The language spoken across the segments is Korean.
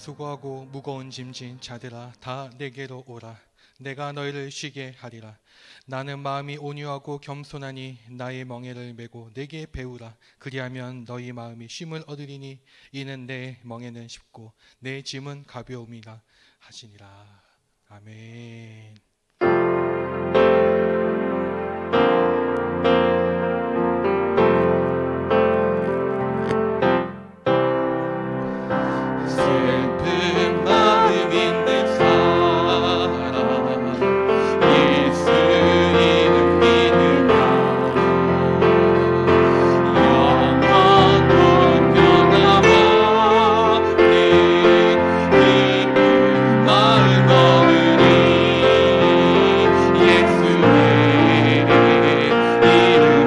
수고하고 무거운 짐진 자들아 다 내게로 오라. 내가 너희를 쉬게 하리라. 나는 마음이 온유하고 겸손하니 나의 멍에를 메고 내게 배우라. 그리하면 너희 마음이 쉼을 얻으리니 이는 내 멍에는 쉽고 내 짐은 가벼움이라 하시니라. 아멘. 슬픈 마음 있는 사람 예수 이름 믿으라. 영원한 평안함에 기쁜 마음 얻으리. 예수의 이름에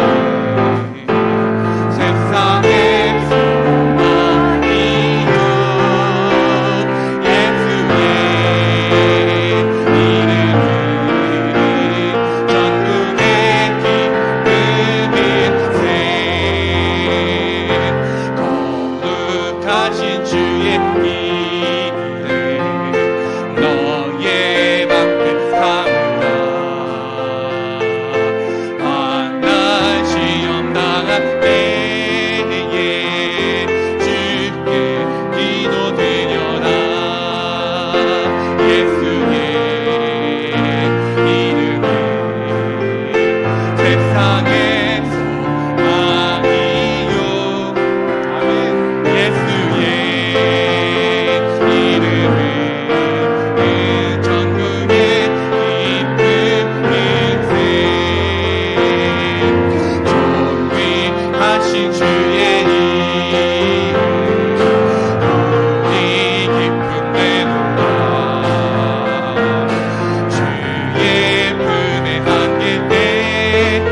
세상에 주의 품에 안길 때에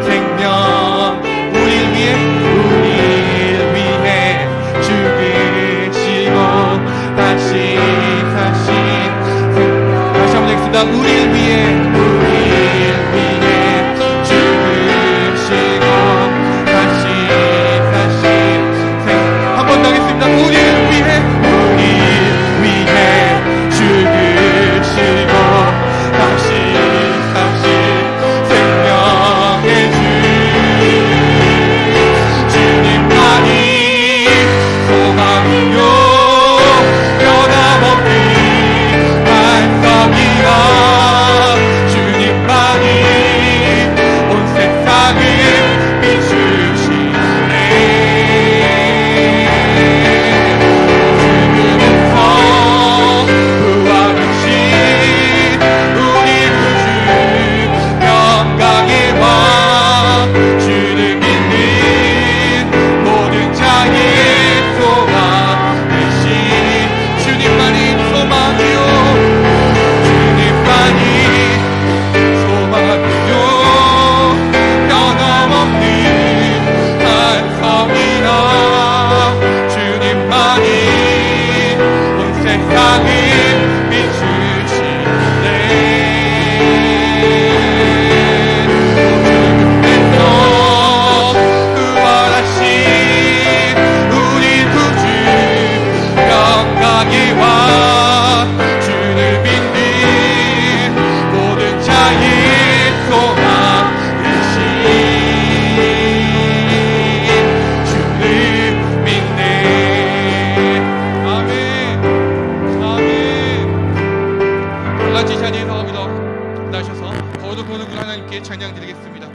생명 우릴 위해 죽으시고 다시 사신 생명 다시 한번 읽습니다. 우릴 위해 죽으시고 다시 사신 생명 한 번 더 하겠습니다. 우릴 위해 죽으시고 다시 사신 생명의 주님만이 소망이요 변함없는 반석이라 주님만이 온 세상을 비추시네 죽음에서 부활하신 우리 구주 영광의 왕 주를 믿는 모든 자의 소망 되신 주님만이 소망이요 주님만이 소망이요 변함없는 반석이라 주님만이 온 세상을 비추시네 죽음에서 부활하신 우리 구주 영광의 왕 주를 믿는 모든 자의 소망 되신 주를 믿네. 아멘 아멘. 다 같이 자리에서 일어나셔서 거룩한 하나님께 찬양 드리겠습니다.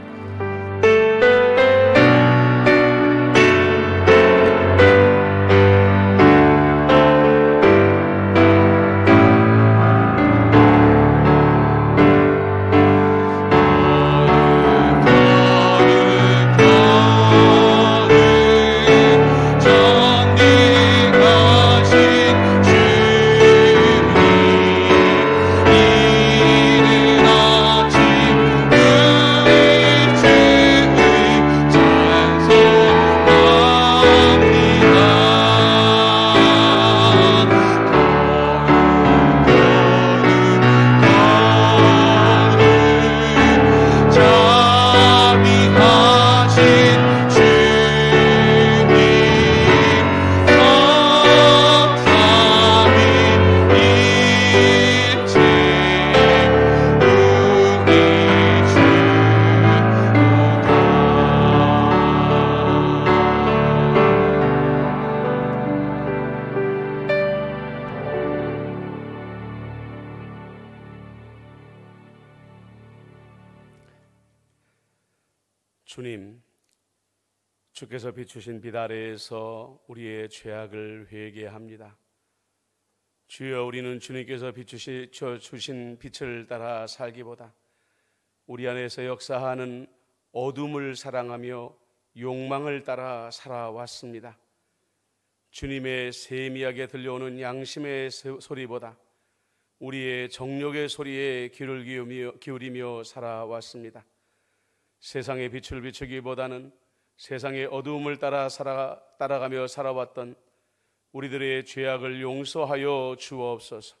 주님, 주께서 비추신 빛 아래에서 우리의 죄악을 회개합니다. 주여, 우리는 주님께서 비추신 빛을 따라 살기보다 우리 안에서 역사하는 어둠을 사랑하며 욕망을 따라 살아왔습니다. 주님의 세미하게 들려오는 양심의 소리보다 우리의 정욕의 소리에 귀를 기울이며 살아왔습니다. 세상의 빛을 비추기보다는 세상의 어두움을 따라가며 살아왔던 우리들의 죄악을 용서하여 주옵소서.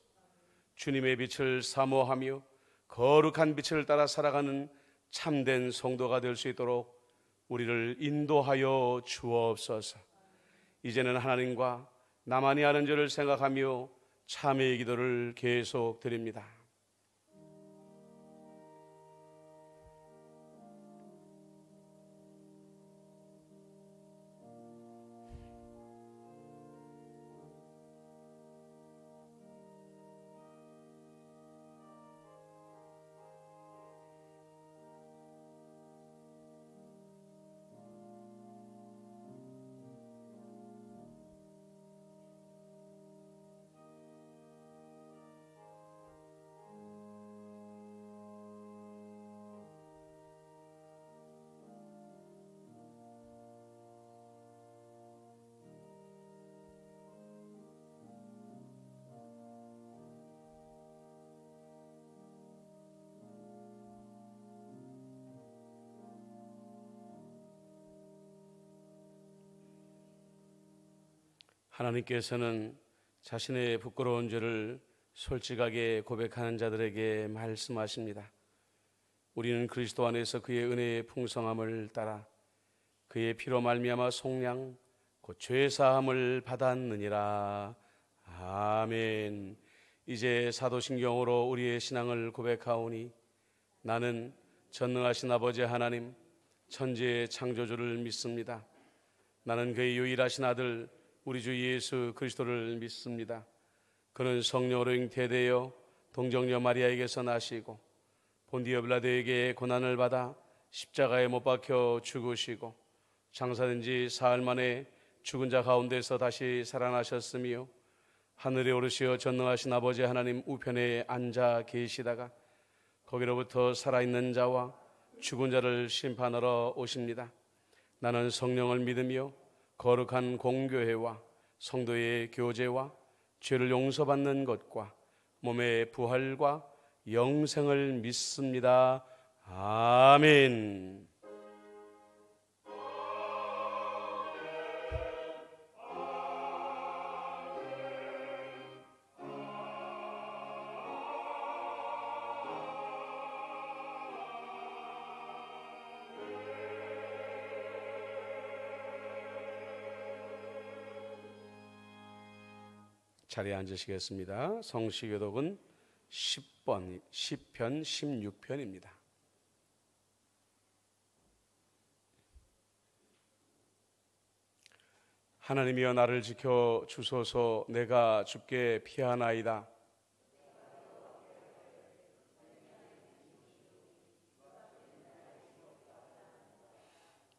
주님의 빛을 사모하며 거룩한 빛을 따라 살아가는 참된 성도가 될 수 있도록 우리를 인도하여 주옵소서. 이제는 하나님과 나만이 하는 죄를 생각하며 참회의 기도를 계속 드립니다. 하나님께서는 자신의 부끄러운 죄를 솔직하게 고백하는 자들에게 말씀하십니다. 우리는 그리스도 안에서 그의 은혜의 풍성함을 따라 그의 피로 말미암아 속량 곧 죄 사함을 받았느니라. 아멘. 이제 사도신경으로 우리의 신앙을 고백하오니 나는 전능하신 아버지 하나님 천지의 창조주를 믿습니다. 나는 그의 유일하신 아들 우리 주 예수 그리스도를 믿습니다. 그는 성령으로 잉태되어 동정녀 마리아에게서 나시고 본디오 빌라도에게 고난을 받아 십자가에 못 박혀 죽으시고 장사된 지 사흘 만에 죽은 자 가운데서 다시 살아나셨으며 하늘에 오르시어 전능하신 아버지 하나님 우편에 앉아 계시다가 거기로부터 살아있는 자와 죽은 자를 심판하러 오십니다. 나는 성령을 믿으며 거룩한 공교회와 성도의 교제와 죄를 용서받는 것과 몸의 부활과 영생을 믿습니다. 아멘. 자리에 앉으시겠습니다. 성시교독은 10번, 10편, 16편입니다. 하나님이여 나를 지켜 주소서. 내가 주께 피하나이다.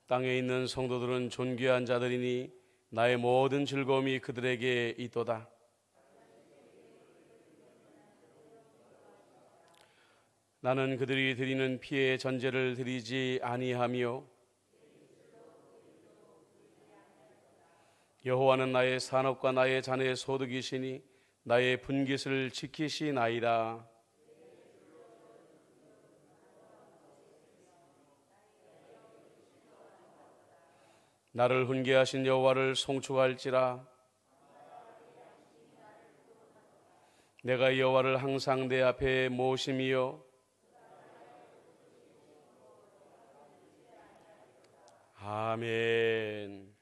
땅에 있는 성도들은 존귀한 자들이니 나의 모든 즐거움이 그들에게 있도다. 나는 그들이 드리는 피의 전제를 드리지 아니하며 여호와는 나의 산업과 나의 자네의 소득이시니 나의 분깃을 지키시나이다. 나를 훈계하신 여호와를 송축할지라. 내가 여호와를 항상 내 앞에 모심이요 아멘.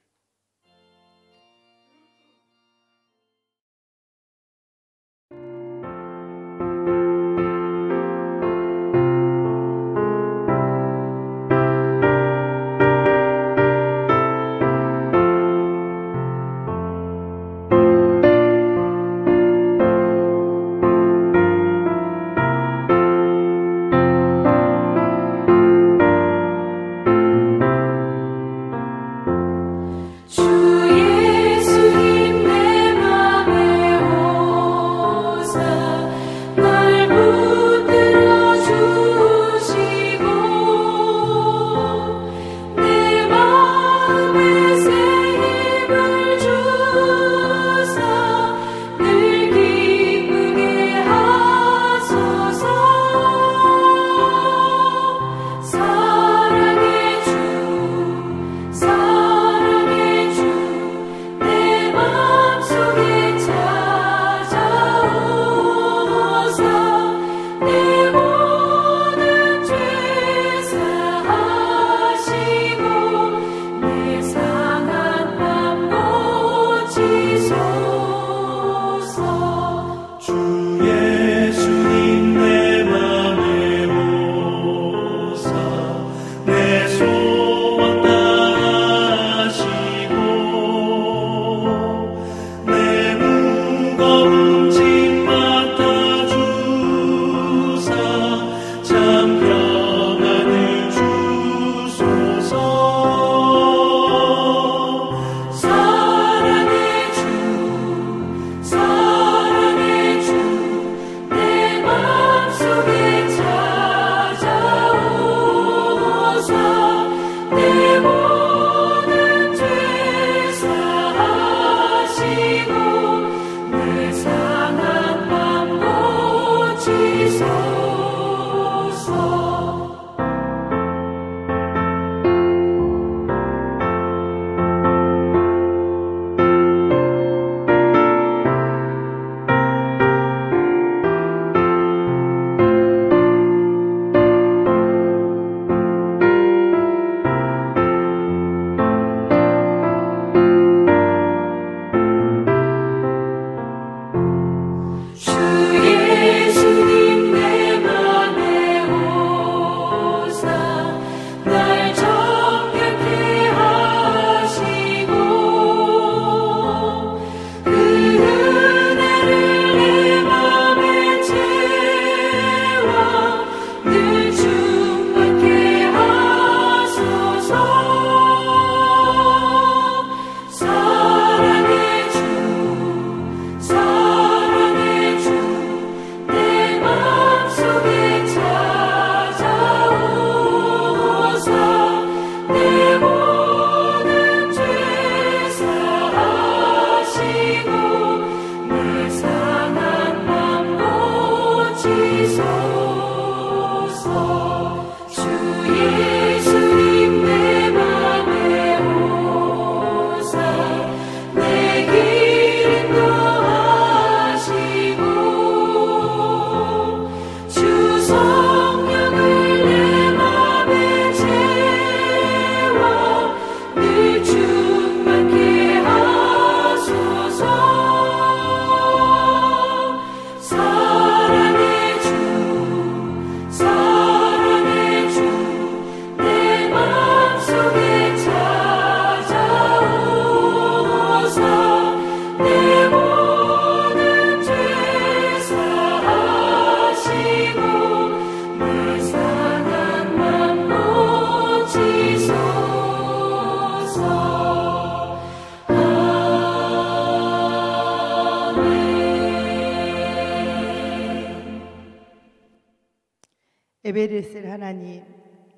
예배를 쓸 하나님,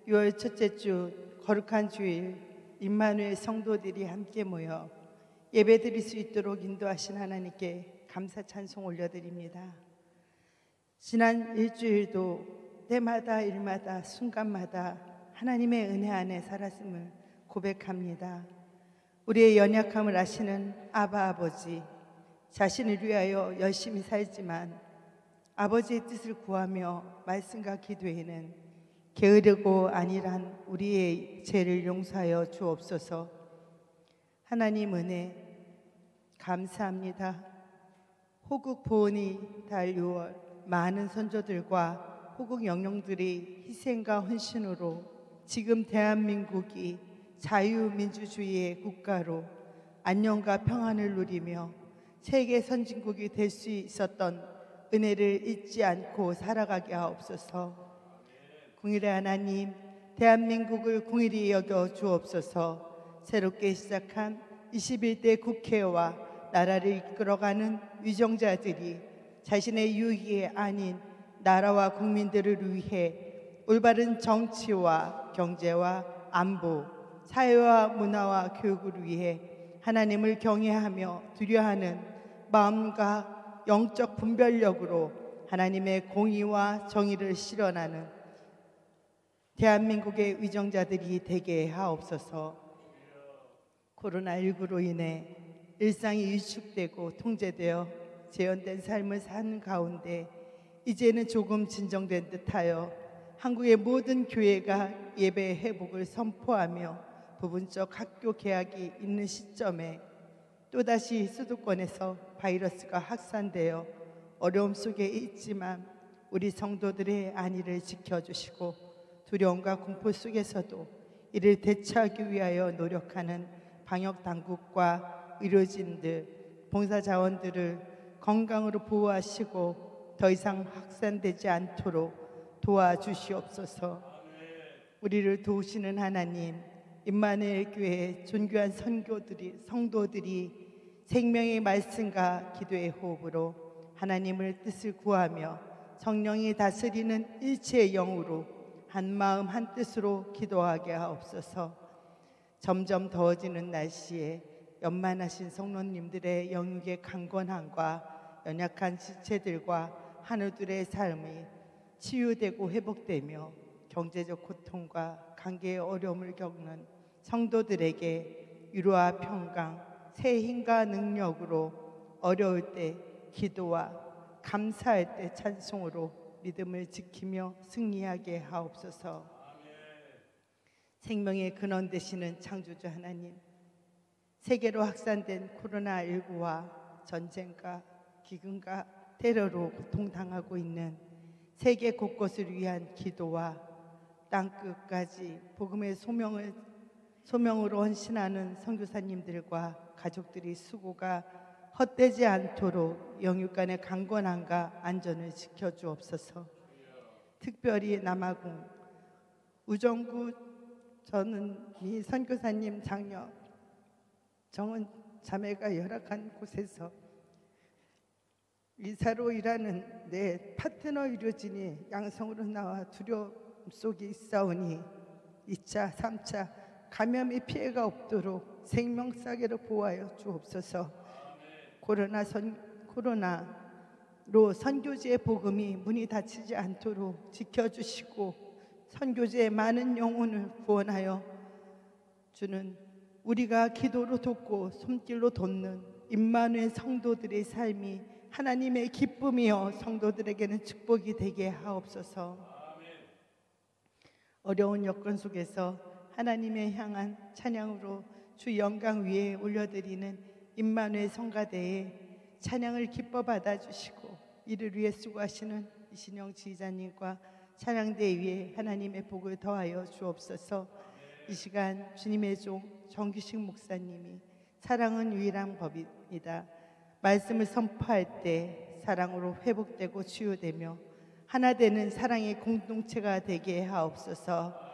6월 첫째 주 거룩한 주일 임마누엘 성도들이 함께 모여 예배 드릴 수 있도록 인도하신 하나님께 감사 찬송 올려드립니다. 지난 일주일도 때마다 일마다 순간마다 하나님의 은혜 안에 살았음을 고백합니다. 우리의 연약함을 아시는 아바 아버지, 자신을 위하여 열심히 살지만 아버지의 뜻을 구하며 말씀과 기도에는 게으르고 안일한 우리의 죄를 용서하여 주옵소서. 하나님 은혜 감사합니다. 호국 보훈이 달 6월 많은 선조들과 호국 영령들이 희생과 헌신으로 지금 대한민국이 자유민주주의의 국가로 안녕과 평안을 누리며 세계 선진국이 될 수 있었던 은혜를 잊지 않고 살아가게 하옵소서. 궁일의 하나님, 대한민국을 궁일히 여겨 주옵소서. 새롭게 시작한 21대 국회와 나라를 이끌어가는 위정자들이 자신의 유익이 아닌 나라와 국민들을 위해 올바른 정치와 경제와 안보, 사회와 문화와 교육을 위해 하나님을 경외하며 두려워하는 마음과 영적 분별력으로 하나님의 공의와 정의를 실현하는 대한민국의 위정자들이 되게 하옵소서. 코로나19로 인해 일상이 위축되고 통제되어 재현된 삶을 사는 가운데 이제는 조금 진정된 듯하여 한국의 모든 교회가 예배 회복을 선포하며 부분적 학교 개학이 있는 시점에 또다시 수도권에서 바이러스가 확산되어 어려움 속에 있지만 우리 성도들의 안위를 지켜주시고 두려움과 공포 속에서도 이를 대처하기 위하여 노력하는 방역당국과 의료진들, 봉사자원들을 건강으로 보호하시고 더 이상 확산되지 않도록 도와주시옵소서. 우리를 도우시는 하나님, 임마누엘 교회 존귀한 성도들이 생명의 말씀과 기도의 호흡으로 하나님을 뜻을 구하며 성령이 다스리는 일체의 영으로 한 마음 한 뜻으로 기도하게 하옵소서. 점점 더워지는 날씨에 연만하신 성도님들의 영육의 강건함과 연약한 지체들과 하늘들의 삶이 치유되고 회복되며 경제적 고통과 관계의 어려움을 겪는 성도들에게 위로와 평강, 새 힘과 능력으로 어려울 때 기도와 감사할 때 찬송으로 믿음을 지키며 승리하게 하옵소서. 생명의 근원 되시는 창조주 하나님, 세계로 확산된 코로나19와 전쟁과 기근과 테러로 고통당하고 있는 세계 곳곳을 위한 기도와 땅끝까지 복음의 소명으로 헌신하는 선교사님들과 가족들이 수고가 헛되지 않도록 영육 간의 강건함과 안전을 지켜주옵소서. 특별히 남아공 우정구 저는 선교사님 장녀 정은 자매가 열악한 곳에서 의사로 일하는 내 파트너 의료진이 양성으로 나와 두려움 속에 있사오니 2차, 3차 감염의 피해가 없도록 생명사계로 보호하여 주옵소서. 코로나로 선교지의 복음이 문이 닫히지 않도록 지켜주시고 선교지의 많은 영혼을 구원하여 주는 우리가 기도로 돕고 손길로 돕는 임마누엘 성도들의 삶이 하나님의 기쁨이여 성도들에게는 축복이 되게 하옵소서. 어려운 여건 속에서 하나님의 향한 찬양으로 주 영광 위에 올려드리는 임마누엘 성가대에 찬양을 기뻐 받아주시고 이를 위해 수고하시는 이신영 지휘자님과 찬양대 위에 하나님의 복을 더하여 주옵소서. 이 시간 주님의 종 정규식 목사님이 사랑은 유일한 법입니다. 말씀을 선포할 때 사랑으로 회복되고 치유되며 하나 되는 사랑의 공동체가 되게 하옵소서.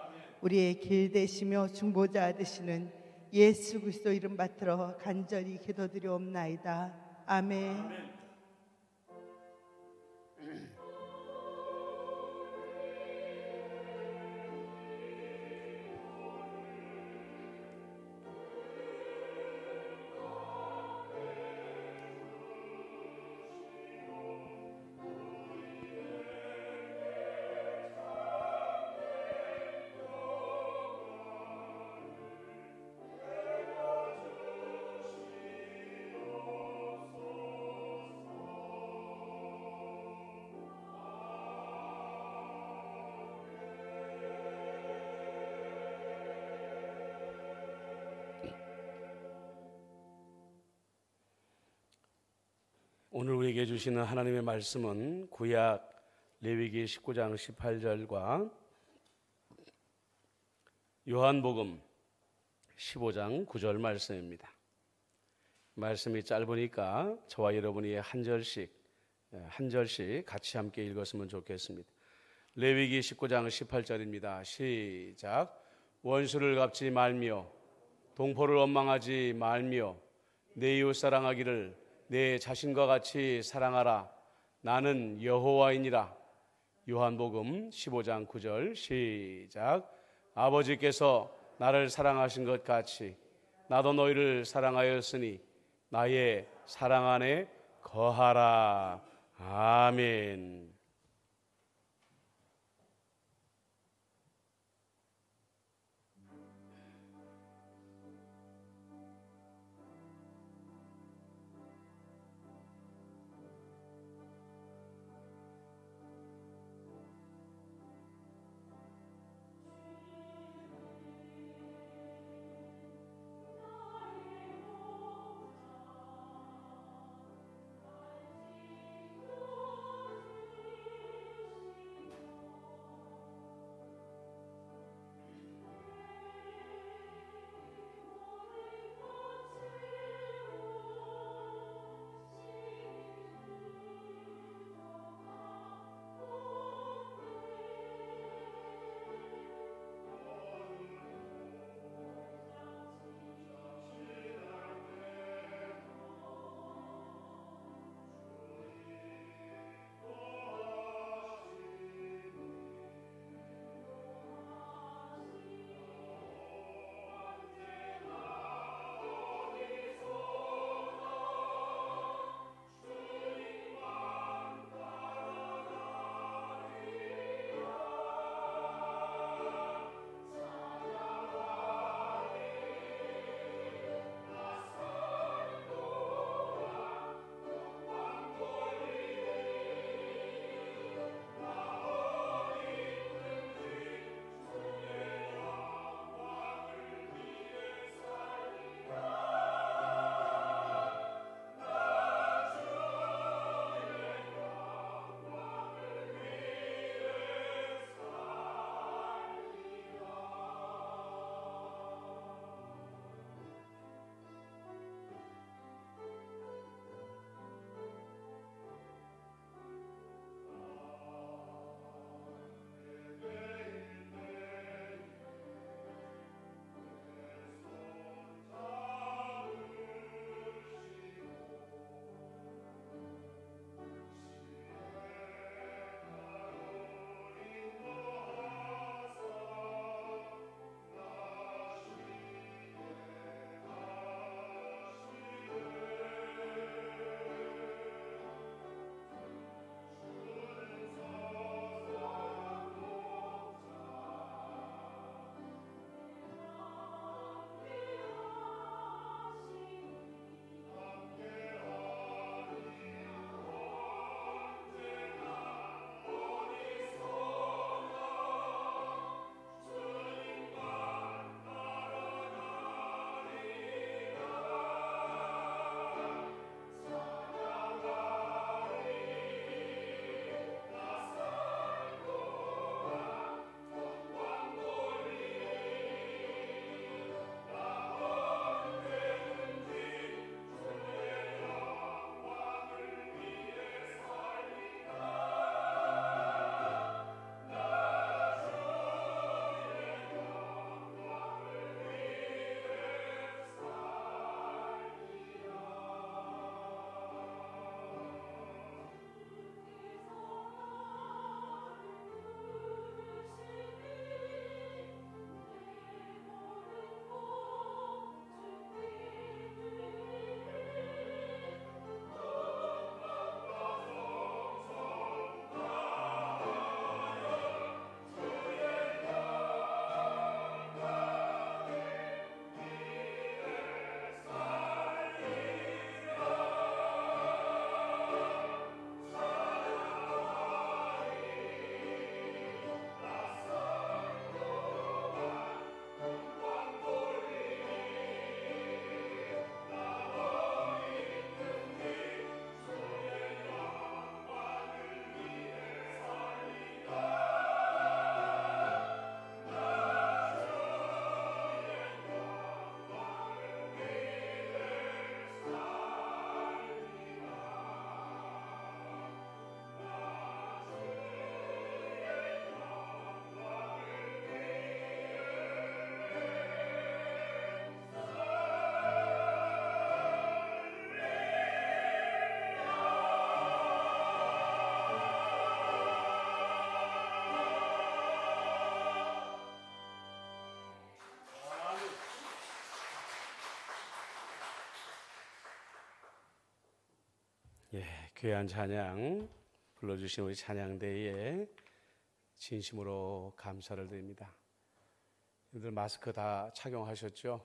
우리의 길 되시며 중보자 되시는 예수 그리스도 이름 받들어 간절히 기도드리옵나이다. 아멘. 오늘 우리에게 주시는 하나님의 말씀은 구약 레위기 19장 18절과 요한복음 15장 9절 말씀입니다. 말씀이 짧으니까 저와 여러분이 한 절씩 같이 함께 읽었으면 좋겠습니다. 레위기 19장 18절입니다. 시작. 원수를 갚지 말며 동포를 원망하지 말며 내 이웃 사랑하기를 내 자신과 같이 사랑하라. 나는 여호와이니라. 요한복음 15장 9절 시작. 아버지께서 나를 사랑하신 것 같이 나도 너희를 사랑하였으니 나의 사랑 안에 거하라. 아멘. 귀한 찬양 불러주신 우리 찬양대에 진심으로 감사를 드립니다. 여러분들 마스크 다 착용하셨죠?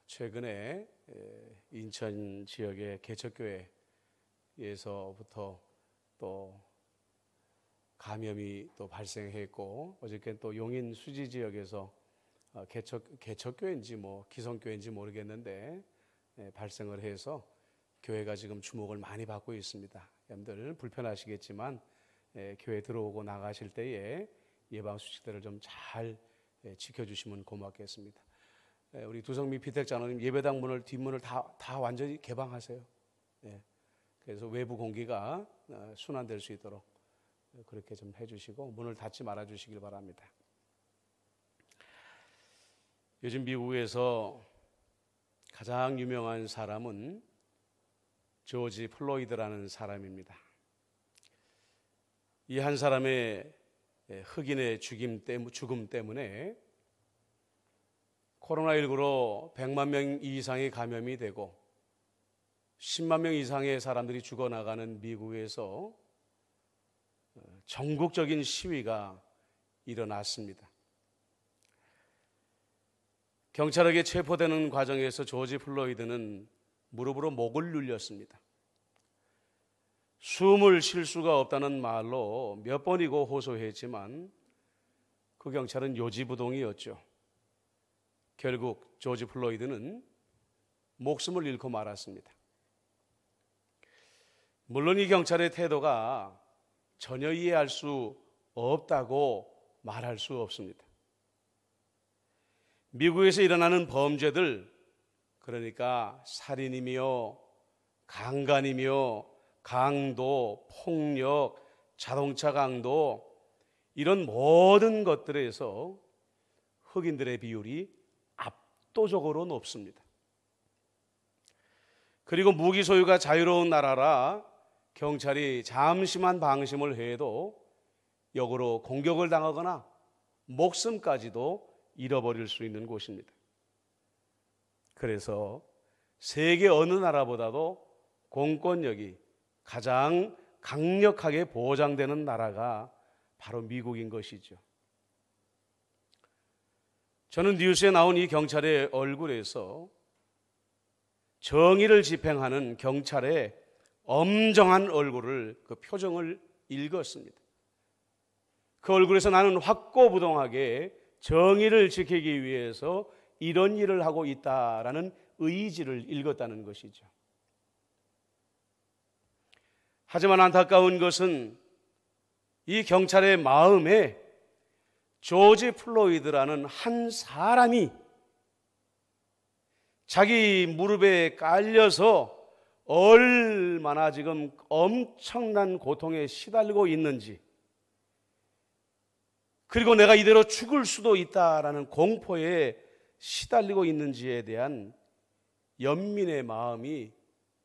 최근에 인천 지역의 개척교회에서부터 또 감염이 또 발생했고, 어저께 또 용인 수지 지역에서 개척교회인지 뭐 기성교회인지 모르겠는데 발생을 해서 교회가 지금 주목을 많이 받고 있습니다. 여러분들 불편하시겠지만 교회 들어오고 나가실 때에 예방 수칙들을 좀 잘 지켜주시면 고맙겠습니다. 우리 두성미 피택 장로님 예배당 문을 뒷문을 다 완전히 개방하세요. 그래서 외부 공기가 순환될 수 있도록 그렇게 좀 해주시고 문을 닫지 말아주시길 바랍니다. 요즘 미국에서 가장 유명한 사람은 조지 플로이드라는 사람입니다. 이 한 사람의 흑인의 죽음 때문에 코로나19로 100만 명 이상의 감염이 되고 10만 명 이상의 사람들이 죽어나가는 미국에서 전국적인 시위가 일어났습니다. 경찰에게 체포되는 과정에서 조지 플로이드는 무릎으로 목을 눌렸습니다. 숨을 쉴 수가 없다는 말로 몇 번이고 호소했지만 그 경찰은 요지부동이었죠. 결국 조지 플로이드는 목숨을 잃고 말았습니다. 물론 이 경찰의 태도가 전혀 이해할 수 없다고 말할 수 없습니다. 미국에서 일어나는 범죄들, 그러니까 살인이며 강간이며 강도, 폭력, 자동차 강도, 이런 모든 것들에서 흑인들의 비율이 압도적으로 높습니다. 그리고 무기 소유가 자유로운 나라라 경찰이 잠시만 방심을 해도 역으로 공격을 당하거나 목숨까지도 잃어버릴 수 있는 곳입니다. 그래서 세계 어느 나라보다도 공권력이 가장 강력하게 보장되는 나라가 바로 미국인 것이죠. 저는 뉴스에 나온 이 경찰의 얼굴에서 정의를 집행하는 경찰의 엄정한 얼굴을, 그 표정을 읽었습니다. 그 얼굴에서 나는 확고부동하게 정의를 지키기 위해서 이런 일을 하고 있다라는 의지를 읽었다는 것이죠. 하지만 안타까운 것은 이 경찰의 마음에 조지 플로이드라는 한 사람이 자기 무릎에 깔려서 얼마나 지금 엄청난 고통에 시달리고 있는지, 그리고 내가 이대로 죽을 수도 있다라는 공포에 시달리고 있는지에 대한 연민의 마음이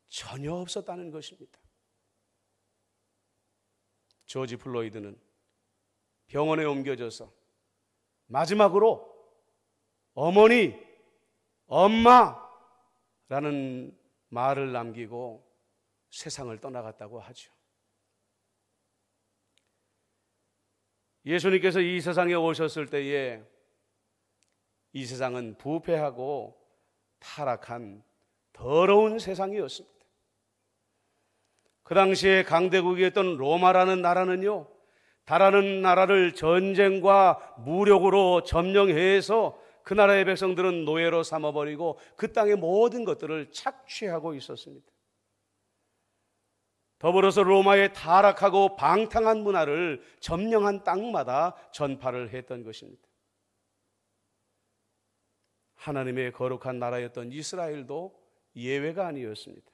전혀 없었다는 것입니다. 조지 플로이드는 병원에 옮겨져서 마지막으로 어머니, 엄마라는 말을 남기고 세상을 떠나갔다고 하죠. 예수님께서 이 세상에 오셨을 때에 이 세상은 부패하고 타락한 더러운 세상이었습니다. 그 당시에 강대국이었던 로마라는 나라는요, 다른 나라를 전쟁과 무력으로 점령해서 그 나라의 백성들은 노예로 삼아버리고 그 땅의 모든 것들을 착취하고 있었습니다. 더불어서 로마의 타락하고 방탕한 문화를 점령한 땅마다 전파를 했던 것입니다. 하나님의 거룩한 나라였던 이스라엘도 예외가 아니었습니다.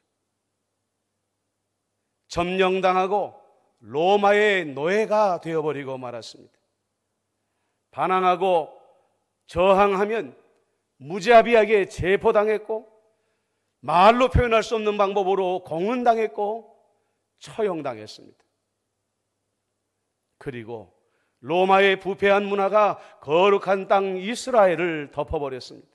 점령당하고 로마의 노예가 되어버리고 말았습니다. 반항하고 저항하면 무자비하게 체포당했고, 말로 표현할 수 없는 방법으로 공훈당했고 처형당했습니다. 그리고 로마의 부패한 문화가 거룩한 땅 이스라엘을 덮어버렸습니다.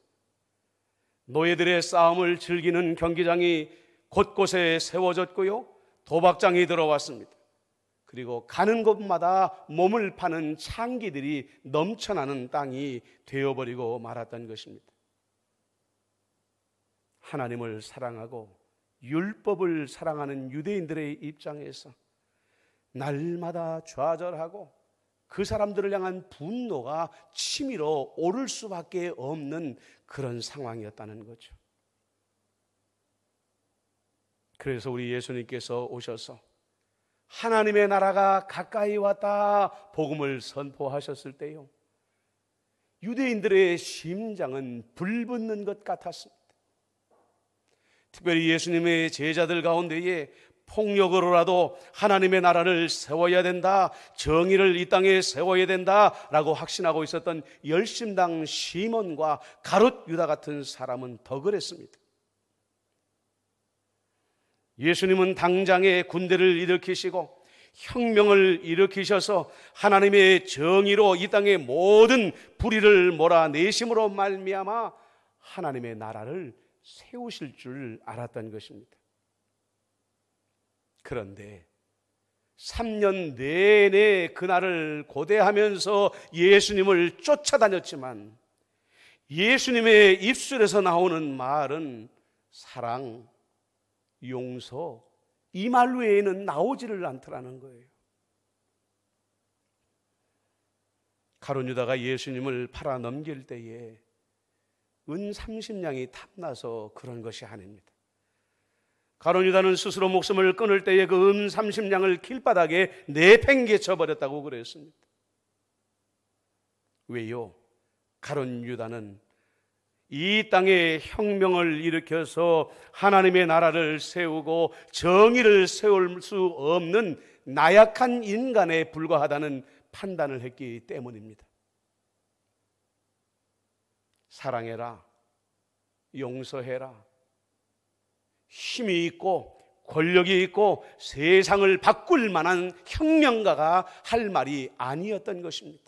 노예들의 싸움을 즐기는 경기장이 곳곳에 세워졌고요, 도박장이 들어왔습니다. 그리고 가는 곳마다 몸을 파는 창기들이 넘쳐나는 땅이 되어버리고 말았던 것입니다. 하나님을 사랑하고 율법을 사랑하는 유대인들의 입장에서 날마다 좌절하고 그 사람들을 향한 분노가 치밀어 오를 수밖에 없는 그런 상황이었다는 거죠. 그래서 우리 예수님께서 오셔서 하나님의 나라가 가까이 왔다 복음을 선포하셨을 때요, 유대인들의 심장은 불붙는 것 같았습니다. 특별히 예수님의 제자들 가운데에 폭력으로라도 하나님의 나라를 세워야 된다, 정의를 이 땅에 세워야 된다라고 확신하고 있었던 열심당 시몬과 가롯 유다 같은 사람은 더 그랬습니다. 예수님은 당장에 군대를 일으키시고 혁명을 일으키셔서 하나님의 정의로 이 땅의 모든 불의를 몰아내심으로 말미암아 하나님의 나라를 세우실 줄 알았던 것입니다. 그런데 3년 내내 그날을 고대하면서 예수님을 쫓아다녔지만 예수님의 입술에서 나오는 말은 사랑, 용서, 이 말 외에는 나오지를 않더라는 거예요. 가룟 유다가 예수님을 팔아 넘길 때에 은 30냥이 탐나서 그런 것이 아닙니다. 가룟 유다는 스스로 목숨을 끊을 때에 그 은 30냥을 길바닥에 내팽개쳐 버렸다고 그랬습니다. 왜요? 가룟 유다는 이 땅에 혁명을 일으켜서 하나님의 나라를 세우고 정의를 세울 수 없는 나약한 인간에 불과하다는 판단을 했기 때문입니다. 사랑해라, 용서해라, 힘이 있고 권력이 있고 세상을 바꿀 만한 혁명가가 할 말이 아니었던 것입니다.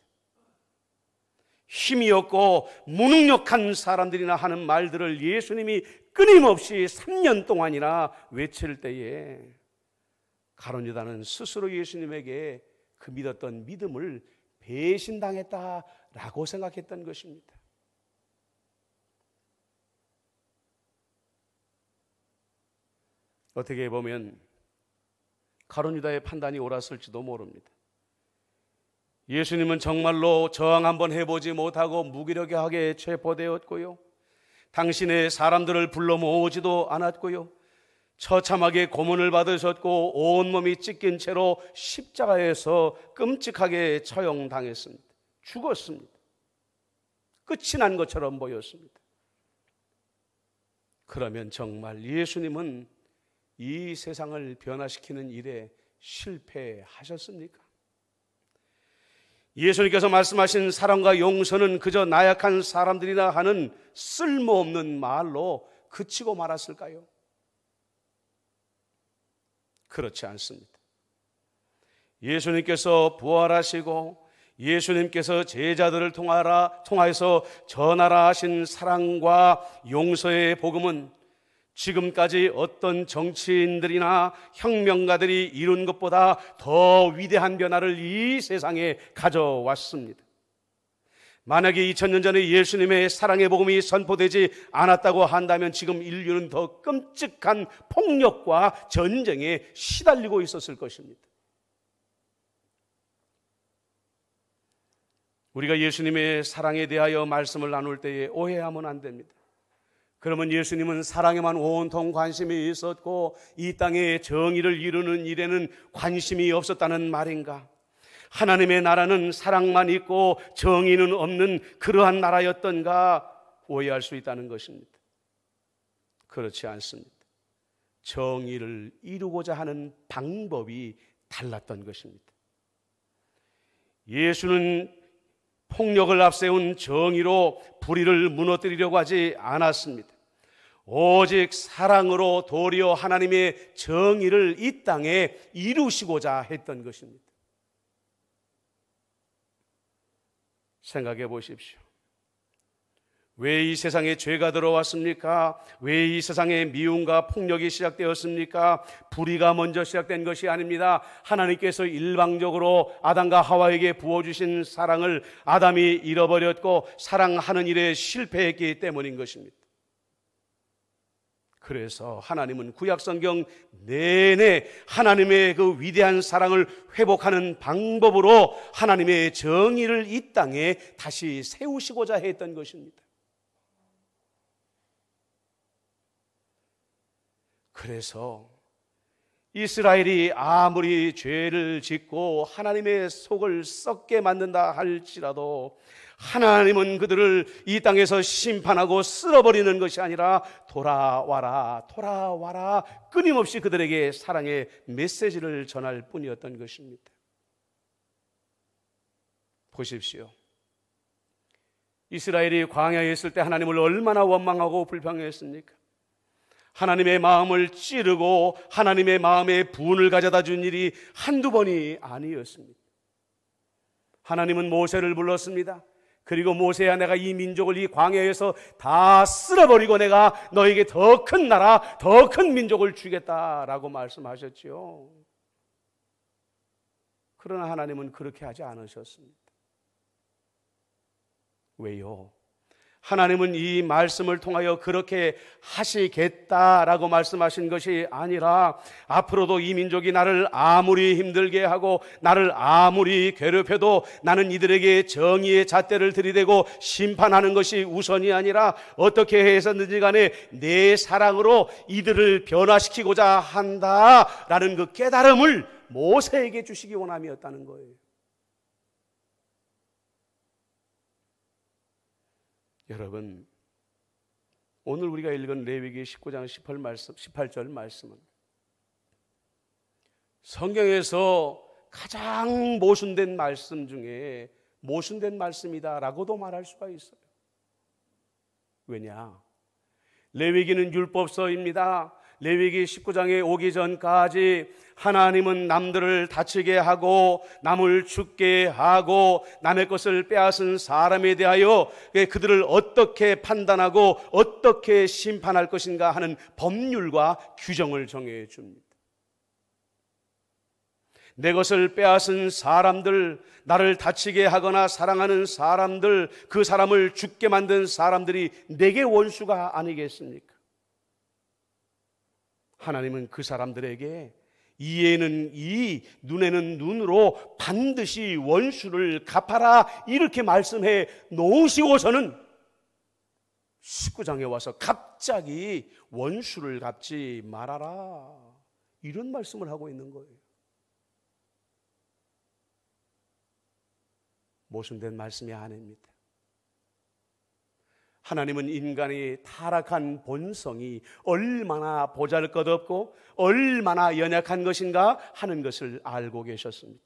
힘이 없고 무능력한 사람들이나 하는 말들을 예수님이 끊임없이 3년 동안이나 외칠 때에 가룟 유다는 스스로 예수님에게 그 믿었던 믿음을 배신당했다라고 생각했던 것입니다. 어떻게 보면 가룟 유다의 판단이 옳았을지도 모릅니다. 예수님은 정말로 저항 한번 해보지 못하고 무기력하게 체포되었고요, 당신의 사람들을 불러 모으지도 않았고요, 처참하게 고문을 받으셨고 온몸이 찢긴 채로 십자가에서 끔찍하게 처형당했습니다. 죽었습니다. 끝이 난 것처럼 보였습니다. 그러면 정말 예수님은 이 세상을 변화시키는 일에 실패하셨습니까? 예수님께서 말씀하신 사랑과 용서는 그저 나약한 사람들이나 하는 쓸모없는 말로 그치고 말았을까요? 그렇지 않습니다. 예수님께서 부활하시고 예수님께서 제자들을 통하여서 전하라 하신 사랑과 용서의 복음은 지금까지 어떤 정치인들이나 혁명가들이 이룬 것보다 더 위대한 변화를 이 세상에 가져왔습니다. 만약에 2000년 전에 예수님의 사랑의 복음이 선포되지 않았다고 한다면 지금 인류는 더 끔찍한 폭력과 전쟁에 시달리고 있었을 것입니다. 우리가 예수님의 사랑에 대하여 말씀을 나눌 때에 오해하면 안 됩니다. 그러면 예수님은 사랑에만 온통 관심이 있었고 이 땅의 정의를 이루는 일에는 관심이 없었다는 말인가? 하나님의 나라는 사랑만 있고 정의는 없는 그러한 나라였던가 오해할 수 있다는 것입니다. 그렇지 않습니다. 정의를 이루고자 하는 방법이 달랐던 것입니다. 예수는 폭력을 앞세운 정의로 불의를 무너뜨리려고 하지 않았습니다. 오직 사랑으로 도리어 하나님의 정의를 이 땅에 이루시고자 했던 것입니다. 생각해 보십시오. 왜 이 세상에 죄가 들어왔습니까? 왜 이 세상에 미움과 폭력이 시작되었습니까? 불의가 먼저 시작된 것이 아닙니다. 하나님께서 일방적으로 아담과 하와에게 부어주신 사랑을 아담이 잃어버렸고 사랑하는 일에 실패했기 때문인 것입니다. 그래서 하나님은 구약성경 내내 하나님의 그 위대한 사랑을 회복하는 방법으로 하나님의 정의를 이 땅에 다시 세우시고자 했던 것입니다. 그래서 이스라엘이 아무리 죄를 짓고 하나님의 속을 썩게 만든다 할지라도 하나님은 그들을 이 땅에서 심판하고 쓸어버리는 것이 아니라 돌아와라, 돌아와라 끊임없이 그들에게 사랑의 메시지를 전할 뿐이었던 것입니다. 보십시오. 이스라엘이 광야에 있을 때 하나님을 얼마나 원망하고 불평했습니까? 하나님의 마음을 찌르고 하나님의 마음에 분을 가져다 준 일이 한두 번이 아니었습니다. 하나님은 모세를 불렀습니다. 그리고 모세야, 내가 이 민족을 이 광야에서 다 쓸어버리고 내가 너에게 더 큰 나라, 더 큰 민족을 주겠다라고 말씀하셨지요. 그러나 하나님은 그렇게 하지 않으셨습니다. 왜요? 하나님은 이 말씀을 통하여 그렇게 하시겠다라고 말씀하신 것이 아니라 앞으로도 이 민족이 나를 아무리 힘들게 하고 나를 아무리 괴롭혀도 나는 이들에게 정의의 잣대를 들이대고 심판하는 것이 우선이 아니라 어떻게 해서든지 간에 내 사랑으로 이들을 변화시키고자 한다라는 그 깨달음을 모세에게 주시기 원함이었다는 거예요. 여러분, 오늘 우리가 읽은 레위기 19장 18절 말씀은 성경에서 가장 모순된 말씀 중에 모순된 말씀이다라고도 말할 수가 있어요. 왜냐? 레위기는 율법서입니다. 레위기 19장에 오기 전까지 하나님은 남들을 다치게 하고 남을 죽게 하고 남의 것을 빼앗은 사람에 대하여 그들을 어떻게 판단하고 어떻게 심판할 것인가 하는 법률과 규정을 정해 줍니다. 내 것을 빼앗은 사람들, 나를 다치게 하거나 사랑하는 사람들, 그 사람을 죽게 만든 사람들이 내게 원수가 아니겠습니까? 하나님은 그 사람들에게 이에는 이, 눈에는 눈으로 반드시 원수를 갚아라 이렇게 말씀해 놓으시고서는 19장에 와서 갑자기 원수를 갚지 말아라 이런 말씀을 하고 있는 거예요. 모순된 말씀이 아닙니다. 하나님은 인간의 타락한 본성이 얼마나 보잘것없고 얼마나 연약한 것인가 하는 것을 알고 계셨습니다.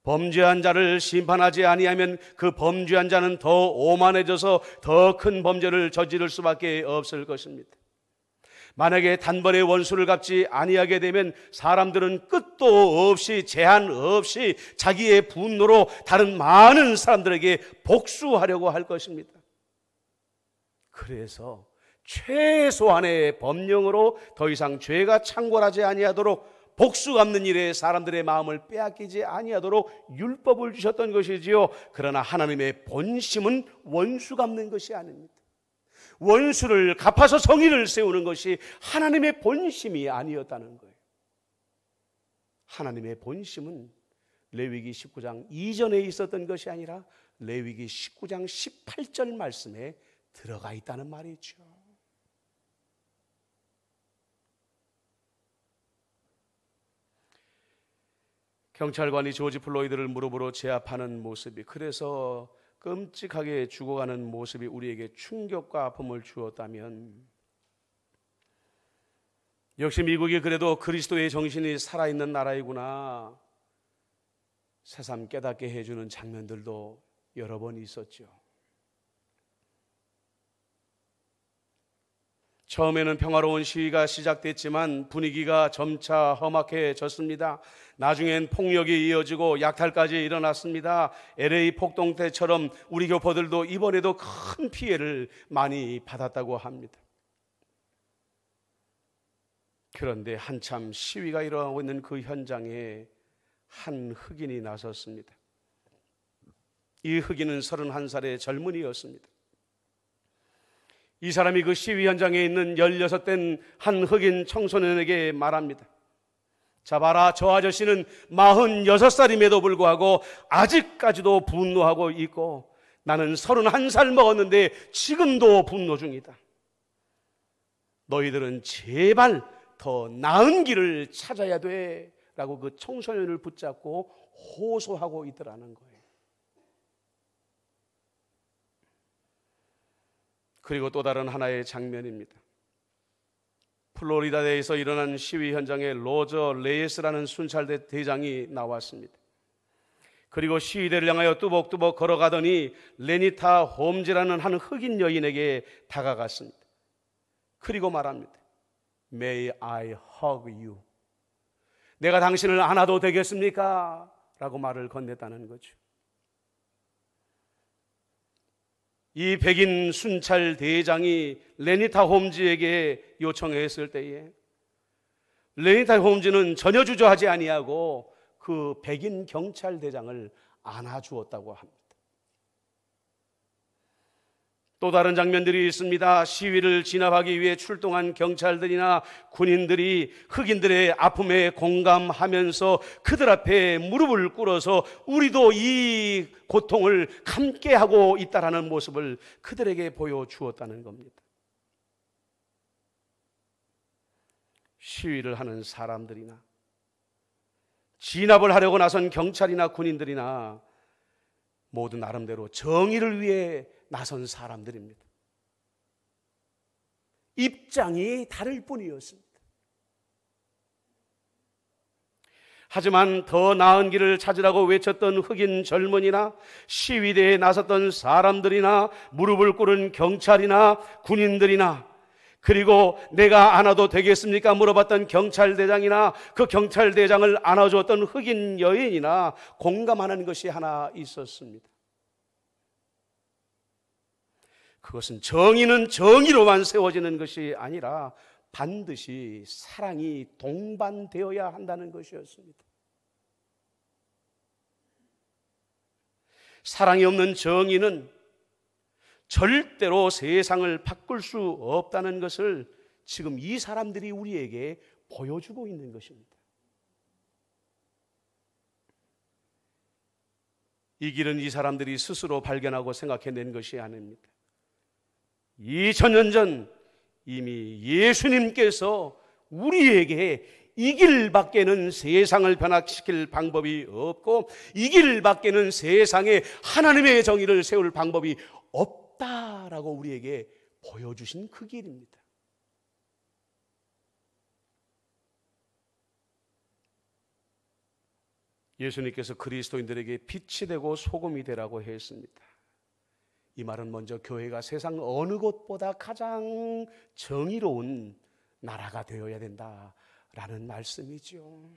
범죄한 자를 심판하지 아니하면 그 범죄한 자는 더 오만해져서 더 큰 범죄를 저지를 수밖에 없을 것입니다. 만약에 단번에 원수를 갚지 아니하게 되면 사람들은 끝도 없이 제한 없이 자기의 분노로 다른 많은 사람들에게 복수하려고 할 것입니다. 그래서 최소한의 법령으로 더 이상 죄가 창궐하지 아니하도록 복수 갚는 일에 사람들의 마음을 빼앗기지 아니하도록 율법을 주셨던 것이지요. 그러나 하나님의 본심은 원수 갚는 것이 아닙니다. 원수를 갚아서 정의를 세우는 것이 하나님의 본심이 아니었다는 거예요. 하나님의 본심은 레위기 19장 이전에 있었던 것이 아니라 레위기 19장 18절 말씀에 들어가 있다는 말이죠. 경찰관이 조지 플로이드를 무릎으로 제압하는 모습이, 그래서 끔찍하게 죽어가는 모습이 우리에게 충격과 아픔을 주었다면, 역시 미국이 그래도 그리스도의 정신이 살아있는 나라이구나 새삼 깨닫게 해주는 장면들도 여러 번 있었죠. 처음에는 평화로운 시위가 시작됐지만 분위기가 점차 험악해졌습니다. 나중엔 폭력이 이어지고 약탈까지 일어났습니다. LA 폭동 때처럼 우리 교포들도 이번에도 큰 피해를 많이 받았다고 합니다. 그런데 한참 시위가 일어나고 있는 그 현장에 한 흑인이 나섰습니다. 이 흑인은 31살의 젊은이였습니다. 이 사람이 그 시위 현장에 있는 16된 한 흑인 청소년에게 말합니다. 자 봐라, 저 아저씨는 46살임에도 불구하고 아직까지도 분노하고 있고 나는 31살 먹었는데 지금도 분노 중이다. 너희들은 제발 더 나은 길을 찾아야 돼 라고 그 청소년을 붙잡고 호소하고 있더라는 거예요. 그리고 또 다른 하나의 장면입니다. 플로리다대에서 일어난 시위 현장에 로저 레이스라는 순찰대 대장이 나왔습니다. 그리고 시위대를 향하여 뚜벅뚜벅 걸어가더니 레니타 홈즈라는 한 흑인 여인에게 다가갔습니다. 그리고 말합니다. May I hug you? 내가 당신을 안아도 되겠습니까? 라고 말을 건넸다는 거죠. 이 백인 순찰 대장이 레니타 홈즈에게 요청했을 때에 레니타 홈즈는 전혀 주저하지 아니하고 그 백인 경찰 대장을 안아주었다고 합니다. 또 다른 장면들이 있습니다. 시위를 진압하기 위해 출동한 경찰들이나 군인들이 흑인들의 아픔에 공감하면서 그들 앞에 무릎을 꿇어서 우리도 이 고통을 함께하고 있다라는 모습을 그들에게 보여주었다는 겁니다. 시위를 하는 사람들이나 진압을 하려고 나선 경찰이나 군인들이나 모두 나름대로 정의를 위해 나선 사람들입니다. 입장이 다를 뿐이었습니다. 하지만 더 나은 길을 찾으라고 외쳤던 흑인 젊은이나 시위대에 나섰던 사람들이나 무릎을 꿇은 경찰이나 군인들이나 그리고 내가 안아도 되겠습니까? 물어봤던 경찰대장이나 그 경찰대장을 안아주었던 흑인 여인이나 공감하는 것이 하나 있었습니다. 그것은 정의는 정의로만 세워지는 것이 아니라 반드시 사랑이 동반되어야 한다는 것이었습니다. 사랑이 없는 정의는 절대로 세상을 바꿀 수 없다는 것을 지금 이 사람들이 우리에게 보여주고 있는 것입니다. 이 길은 이 사람들이 스스로 발견하고 생각해낸 것이 아닙니다. 2000년 전 이미 예수님께서 우리에게 이 길밖에는 세상을 변화시킬 방법이 없고 이 길밖에는 세상에 하나님의 정의를 세울 방법이 없다라고 우리에게 보여주신 그 길입니다. 예수님께서 그리스도인들에게 빛이 되고 소금이 되라고 했습니다. 이 말은 먼저 교회가 세상 어느 곳보다 가장 정의로운 나라가 되어야 된다라는 말씀이죠.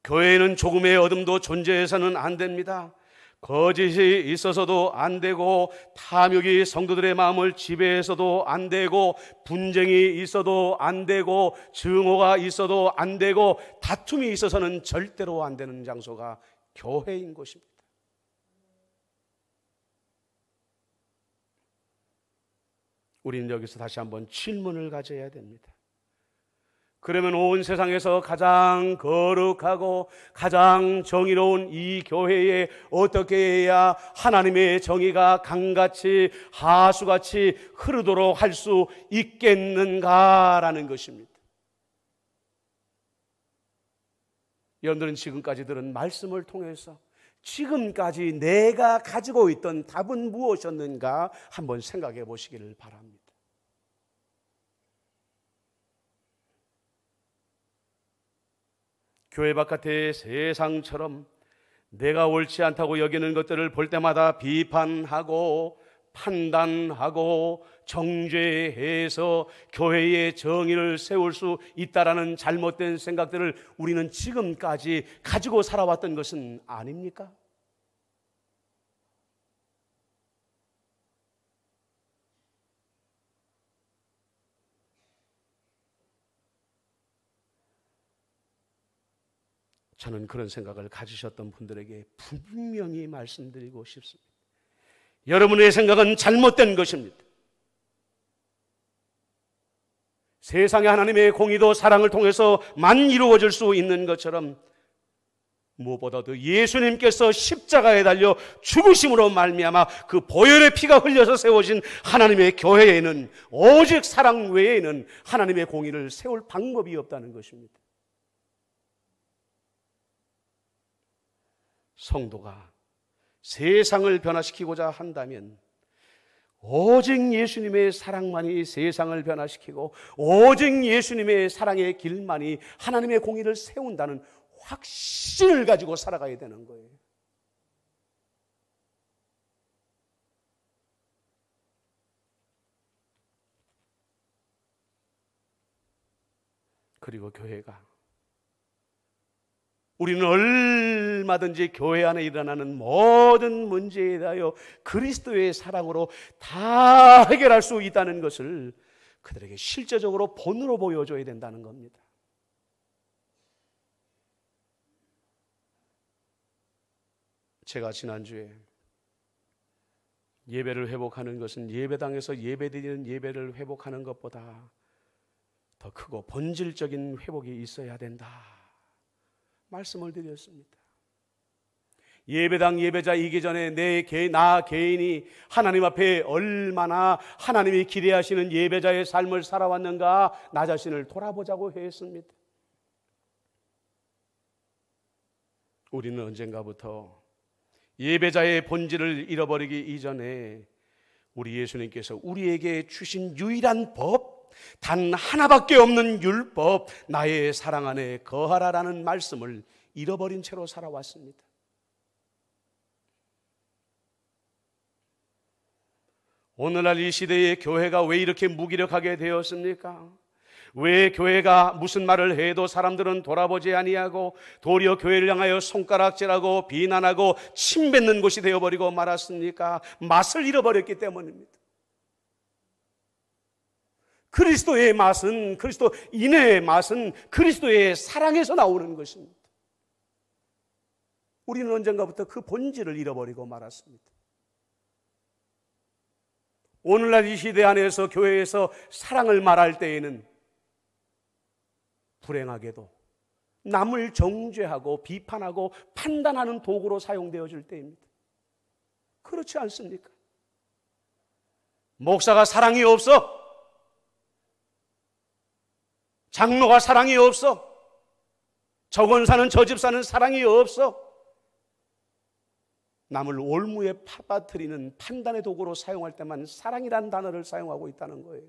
교회에는 조금의 어둠도 존재해서는 안 됩니다. 거짓이 있어서도 안 되고 탐욕이 성도들의 마음을 지배해서도 안 되고 분쟁이 있어도 안 되고 증오가 있어도 안 되고 다툼이 있어서는 절대로 안 되는 장소가 교회인 것입니다. 우리는 여기서 다시 한번 질문을 가져야 됩니다. 그러면 온 세상에서 가장 거룩하고 가장 정의로운 이 교회에 어떻게 해야 하나님의 정의가 강같이 하수같이 흐르도록 할 수 있겠는가라는 것입니다. 여러분들은 지금까지 들은 말씀을 통해서 지금까지 내가 가지고 있던 답은 무엇이었는가 한번 생각해 보시기를 바랍니다. 교회 바깥의 세상처럼 내가 옳지 않다고 여기는 것들을 볼 때마다 비판하고 판단하고 정죄해서 교회의 정의를 세울 수 있다라는 잘못된 생각들을 우리는 지금까지 가지고 살아왔던 것은 아닙니까? 저는 그런 생각을 가지셨던 분들에게 분명히 말씀드리고 싶습니다. 여러분의 생각은 잘못된 것입니다. 세상에 하나님의 공의도 사랑을 통해서만 이루어질 수 있는 것처럼 무엇보다도 예수님께서 십자가에 달려 죽으심으로 말미암아 그 보혈의 피가 흘려서 세워진 하나님의 교회에는 오직 사랑 외에는 하나님의 공의를 세울 방법이 없다는 것입니다. 성도가 세상을 변화시키고자 한다면 오직 예수님의 사랑만이 세상을 변화시키고 오직 예수님의 사랑의 길만이 하나님의 공의를 세운다는 확신을 가지고 살아가야 되는 거예요. 그리고 교회가 우리는 얼마든지 교회 안에 일어나는 모든 문제에 대하여 그리스도의 사랑으로 다 해결할 수 있다는 것을 그들에게 실제적으로 본으로 보여줘야 된다는 겁니다. 제가 지난주에 예배를 회복하는 것은 예배당에서 예배드리는 예배를 회복하는 것보다 더 크고 본질적인 회복이 있어야 된다 말씀을 드렸습니다. 예배당 예배자이기 전에 나 개인이 하나님 앞에 얼마나 하나님이 기대하시는 예배자의 삶을 살아왔는가 나 자신을 돌아보자고 했습니다. 우리는 언젠가부터 예배자의 본질을 잃어버리기 이전에 우리 예수님께서 우리에게 주신 유일한 법, 단 하나밖에 없는 율법, 나의 사랑 안에 거하라라는 말씀을 잃어버린 채로 살아왔습니다. 오늘날 이 시대의 교회가 왜 이렇게 무기력하게 되었습니까? 왜 교회가 무슨 말을 해도 사람들은 돌아보지 아니하고 도리어 교회를 향하여 손가락질하고 비난하고 침뱉는 곳이 되어버리고 말았습니까? 맛을 잃어버렸기 때문입니다. 그리스도의 맛은, 그리스도인의 맛은 그리스도의 사랑에서 나오는 것입니다. 우리는 언젠가부터 그 본질을 잃어버리고 말았습니다. 오늘날 이 시대 안에서 교회에서 사랑을 말할 때에는 불행하게도 남을 정죄하고 비판하고 판단하는 도구로 사용되어질 때입니다. 그렇지 않습니까? 목사가 사랑이 없어, 장로가 사랑이 없어, 저 권사는 저 집사는 사랑이 없어, 남을 올무에 파빠뜨리는 판단의 도구로 사용할 때만 사랑이라는 단어를 사용하고 있다는 거예요.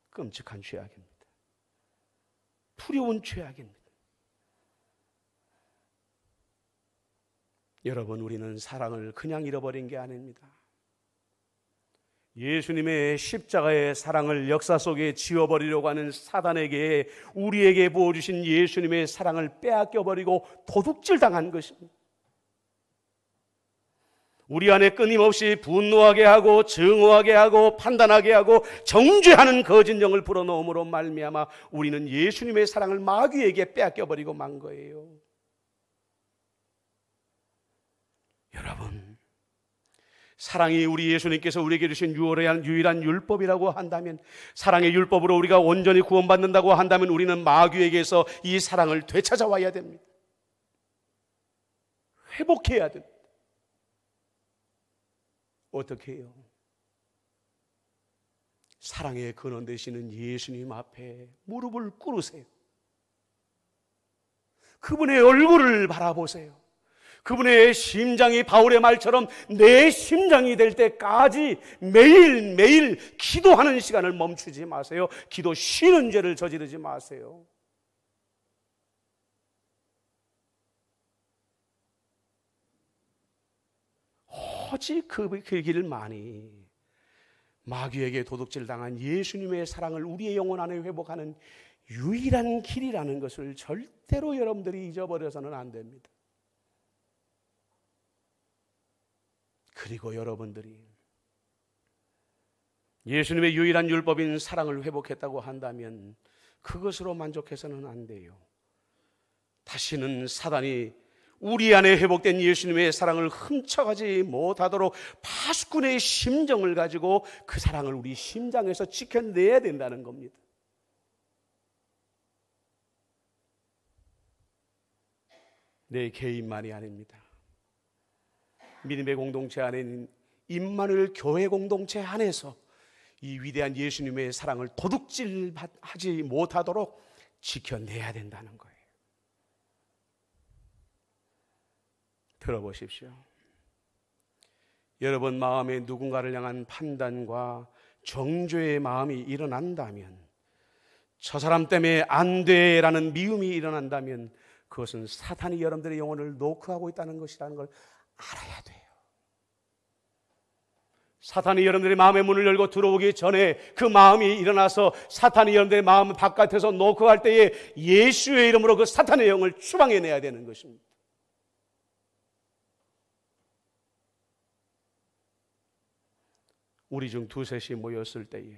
끔찍한 죄악입니다. 두려운 죄악입니다. 여러분, 우리는 사랑을 그냥 잃어버린 게 아닙니다. 예수님의 십자가의 사랑을 역사 속에 지워버리려고 하는 사단에게 우리에게 부어주신 예수님의 사랑을 빼앗겨버리고 도둑질당한 것입니다. 우리 안에 끊임없이 분노하게 하고 증오하게 하고 판단하게 하고 정죄하는 거짓 영을 불어넣음으로 말미암아 우리는 예수님의 사랑을 마귀에게 빼앗겨버리고 만 거예요. 여러분, 사랑이 우리 예수님께서 우리에게 주신 유일한 율법이라고 한다면, 사랑의 율법으로 우리가 온전히 구원받는다고 한다면 우리는 마귀에게서 이 사랑을 되찾아와야 됩니다. 회복해야 됩니다. 어떻게 해요? 사랑의 근원 되시는 예수님 앞에 무릎을 꿇으세요. 그분의 얼굴을 바라보세요. 그분의 심장이 바울의 말처럼 내 심장이 될 때까지 매일매일 기도하는 시간을 멈추지 마세요. 기도 쉬는 죄를 저지르지 마세요. 오직 그 길만이 마귀에게 도둑질당한 예수님의 사랑을 우리의 영혼 안에 회복하는 유일한 길이라는 것을 절대로 여러분들이 잊어버려서는 안 됩니다. 그리고 여러분들이 예수님의 유일한 율법인 사랑을 회복했다고 한다면 그것으로 만족해서는 안 돼요. 다시는 사단이 우리 안에 회복된 예수님의 사랑을 훔쳐가지 못하도록 파수꾼의 심정을 가지고 그 사랑을 우리 심장에서 지켜내야 된다는 겁니다. 내 개인만이 아닙니다. 믿음의 공동체 안에 있는 임마누엘 교회 공동체 안에서 이 위대한 예수님의 사랑을 도둑질하지 못하도록 지켜내야 된다는 거예요. 들어보십시오. 여러분 마음에 누군가를 향한 판단과 정죄의 마음이 일어난다면, 저 사람 때문에 안 돼라는 미움이 일어난다면 그것은 사탄이 여러분들의 영혼을 노크하고 있다는 것이라는 걸 알아야 돼요. 사탄이 여러분들의 마음의 문을 열고 들어오기 전에 그 마음이 일어나서 사탄이 여러분들의 마음 바깥에서 노크할 때에 예수의 이름으로 그 사탄의 영을 추방해내야 되는 것입니다. 우리 중 두셋이 모였을 때에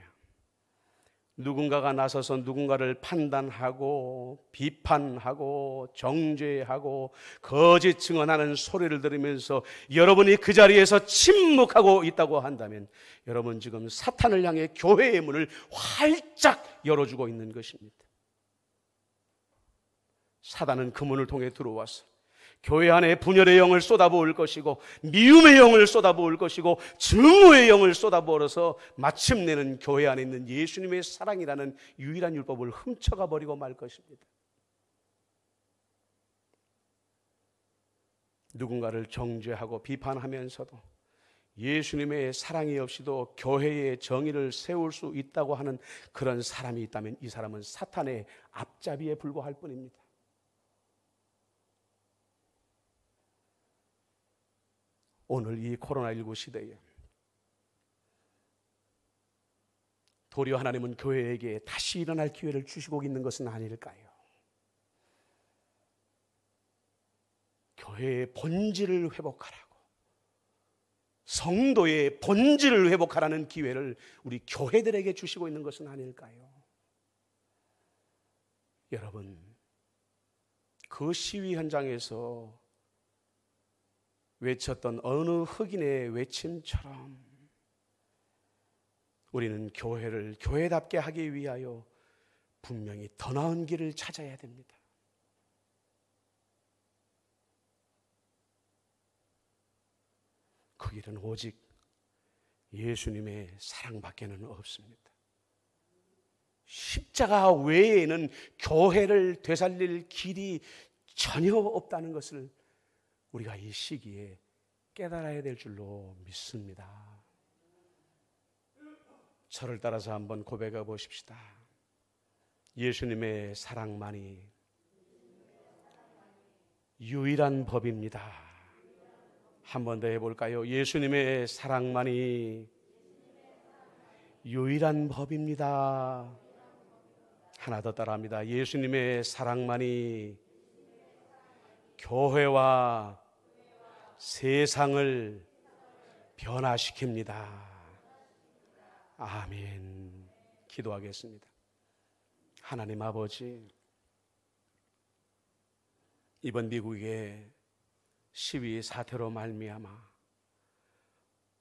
누군가가 나서서 누군가를 판단하고 비판하고 정죄하고 거짓 증언하는 소리를 들으면서 여러분이 그 자리에서 침묵하고 있다고 한다면 여러분 지금 사탄을 향해 교회의 문을 활짝 열어주고 있는 것입니다. 사단은 그 문을 통해 들어와서 교회 안에 분열의 영을 쏟아부을 것이고 미움의 영을 쏟아부을 것이고 증오의 영을 쏟아부어서 마침내는 교회 안에 있는 예수님의 사랑이라는 유일한 율법을 훔쳐가 버리고 말 것입니다. 누군가를 정죄하고 비판하면서도 예수님의 사랑이 없이도 교회의 정의를 세울 수 있다고 하는 그런 사람이 있다면 이 사람은 사탄의 앞잡이에 불과할 뿐입니다. 오늘 이 코로나19 시대에 도리어 하나님은 교회에게 다시 일어날 기회를 주시고 있는 것은 아닐까요? 교회의 본질을 회복하라고, 성도의 본질을 회복하라는 기회를 우리 교회들에게 주시고 있는 것은 아닐까요? 여러분, 그 시위 현장에서 외쳤던 어느 흑인의 외침처럼 우리는 교회를 교회답게 하기 위하여 분명히 더 나은 길을 찾아야 됩니다. 그 길은 오직 예수님의 사랑밖에는 없습니다. 십자가 외에는 교회를 되살릴 길이 전혀 없다는 것을 우리가 이 시기에 깨달아야 될 줄로 믿습니다. 저를 따라서 한번 고백해 보십시다. 예수님의 사랑만이 유일한 법입니다. 한 번 더 해볼까요? 예수님의 사랑만이 유일한 법입니다. 하나 더 따라합니다. 예수님의 사랑만이 교회와 세상을 변화시킵니다. 아멘. 기도하겠습니다. 하나님 아버지, 이번 미국의 시위 사태로 말미암아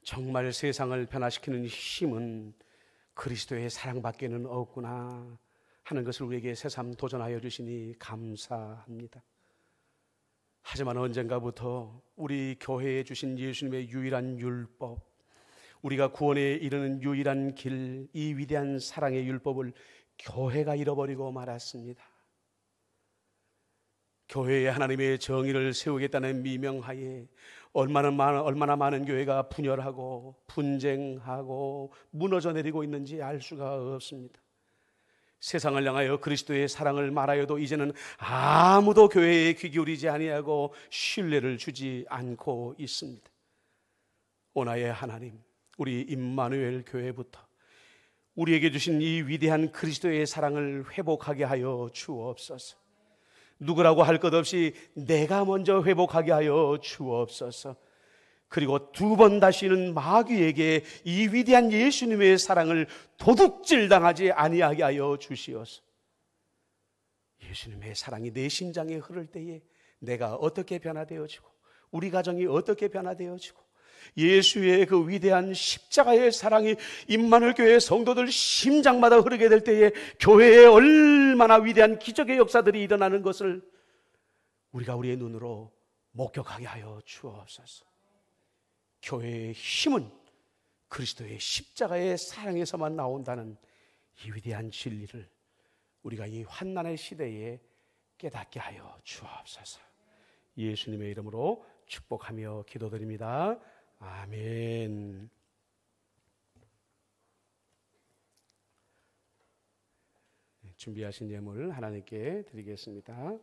정말 세상을 변화시키는 힘은 그리스도의 사랑밖에는 없구나 하는 것을 우리에게 새삼 도전하여 주시니 감사합니다. 하지만 언젠가부터 우리 교회에 주신 예수님의 유일한 율법, 우리가 구원에 이르는 유일한 길, 이 위대한 사랑의 율법을 교회가 잃어버리고 말았습니다. 교회에 하나님의 정의를 세우겠다는 미명하에 얼마나 많은 교회가 분열하고 분쟁하고 무너져 내리고 있는지 알 수가 없습니다. 세상을 향하여 그리스도의 사랑을 말하여도 이제는 아무도 교회에 귀 기울이지 아니하고 신뢰를 주지 않고 있습니다. 오나의 하나님, 우리 임마누엘 교회부터 우리에게 주신 이 위대한 그리스도의 사랑을 회복하게 하여 주옵소서. 누구라고 할 것 없이 내가 먼저 회복하게 하여 주옵소서. 그리고 두 번 다시는 마귀에게 이 위대한 예수님의 사랑을 도둑질 당하지 아니하게 하여 주시옵소서. 예수님의 사랑이 내 심장에 흐를 때에 내가 어떻게 변화되어지고 우리 가정이 어떻게 변화되어지고 예수의 그 위대한 십자가의 사랑이 임마누엘 교회 성도들 심장마다 흐르게 될 때에 교회에 얼마나 위대한 기적의 역사들이 일어나는 것을 우리가 우리의 눈으로 목격하게 하여 주옵소서. 교회의 힘은 그리스도의 십자가의 사랑에서만 나온다는 이 위대한 진리를 우리가 이 환난의 시대에 깨닫게 하여 주옵소서. 예수님의 이름으로 축복하며 기도드립니다. 아멘. 준비하신 예물 하나님께 드리겠습니다.